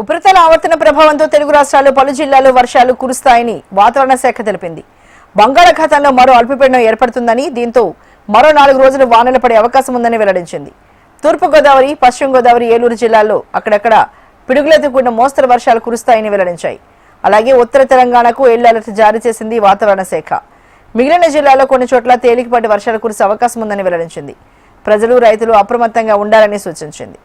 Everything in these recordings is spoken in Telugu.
ఉపరితల ఆవర్తన ప్రభావంతో తెలుగు రాష్ట్రాల్లో పలు జిల్లాల్లో వర్షాలు కురుస్తాయని వాతావరణ శాఖ తెలిపింది. బంగాళాఖాతంలో మరో అల్పపీడనం ఏర్పడుతుందని, దీంతో మరో 4 రోజులు వానలు పడే అవకాశం ఉందని వెల్లడించింది. తూర్పు గోదావరి, పశ్చిమ గోదావరి, ఏలూరు జిల్లాల్లో అక్కడక్కడ పిడుగులతో కూడిన మోస్తరు వర్షాలు కురుస్తాయని వెల్లడించాయి. అలాగే ఉత్తర తెలంగాణకు ఎల్లో అలర్ట్ జారీ చేసింది వాతావరణ శాఖ. మిగిలిన జిల్లాల్లో కొన్ని చోట్ల తేలికపాటి వర్షాలు కురిసే అవకాశం ఉందని వెల్లడించింది. ప్రజలు, రైతులు అప్రమత్తంగా ఉండాలని సూచించింది.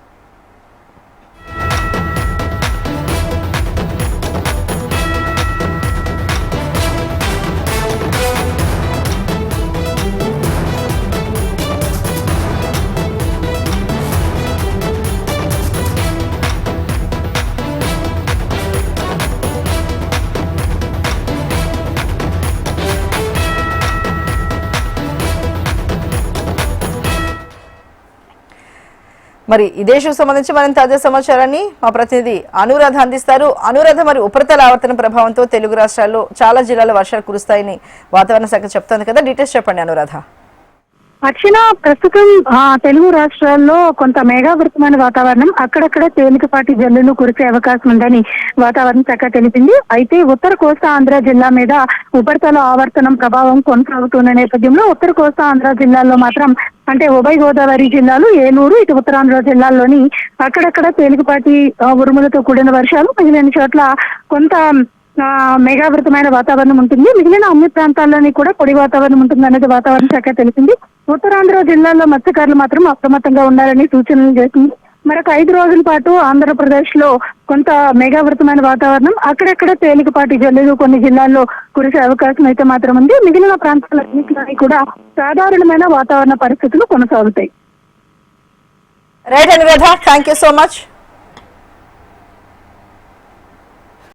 మరి ఇదే ఇష్యూకి సంబంధించి మరింత తాజా సమాచారాన్ని మా ప్రతినిధి అనురాధ అందిస్తారు. అనురాధ, మరి ఉపరితల ఆవర్తన ప్రభావంతో తెలుగు రాష్ట్రాల్లో చాలా జిల్లాల్లో వర్షాలు కురుస్తాయని వాతావరణ శాఖ చెప్తోంది కదా, డీటెయిల్స్ చెప్పండి అనురాధ. అర్చన, ప్రస్తుతం తెలుగు రాష్ట్రాల్లో కొంత మేఘావృతమైన వాతావరణం, అక్కడక్కడ తేలికపాటి జల్లులు కురిసే అవకాశం ఉందని వాతావరణ శాఖ తెలిపింది. అయితే ఉత్తర కోస్తా ఆంధ్ర జిల్లా మీద ఉపరితల ఆవర్తనం ప్రభావం కొనసాగుతున్న నేపథ్యంలో ఉత్తర కోస్తా ఆంధ్ర జిల్లాల్లో మాత్రం అంటే ఉభయ గోదావరి జిల్లాలు, ఏలూరు, ఇటు ఉత్తరాంధ్ర జిల్లాల్లోని అక్కడక్కడ తేలికపాటి ఉరుములతో కూడిన వర్షాలు, మిగిలిన చోట్ల కొంత మేఘావృతమైన వాతావరణం ఉంటుంది. మిగిలిన అన్ని ప్రాంతాల్లోని కూడా పొడి వాతావరణం ఉంటుంది అనేది వాతావరణ శాఖ తెలిపింది. ఉత్తరాంధ్ర జిల్లాల్లో మత్స్యకారులు మాత్రం అప్రమత్తంగా ఉండాలని సూచనలు చేసింది. మరొక 5 రోజుల పాటు ఆంధ్రప్రదేశ్ లో కొంత మేఘావృతమైన వాతావరణం, అక్కడక్కడ తేలికపాటి జల్లులు కొన్ని జిల్లాల్లో కురిసే అవకాశం అయితే మాత్రం ఉంది. మిగిలిన ప్రాంతాలన్నింటిలోని కూడా సాధారణమైన వాతావరణ పరిస్థితులు కొనసాగుతాయి. Right Anuradha, thank you so much.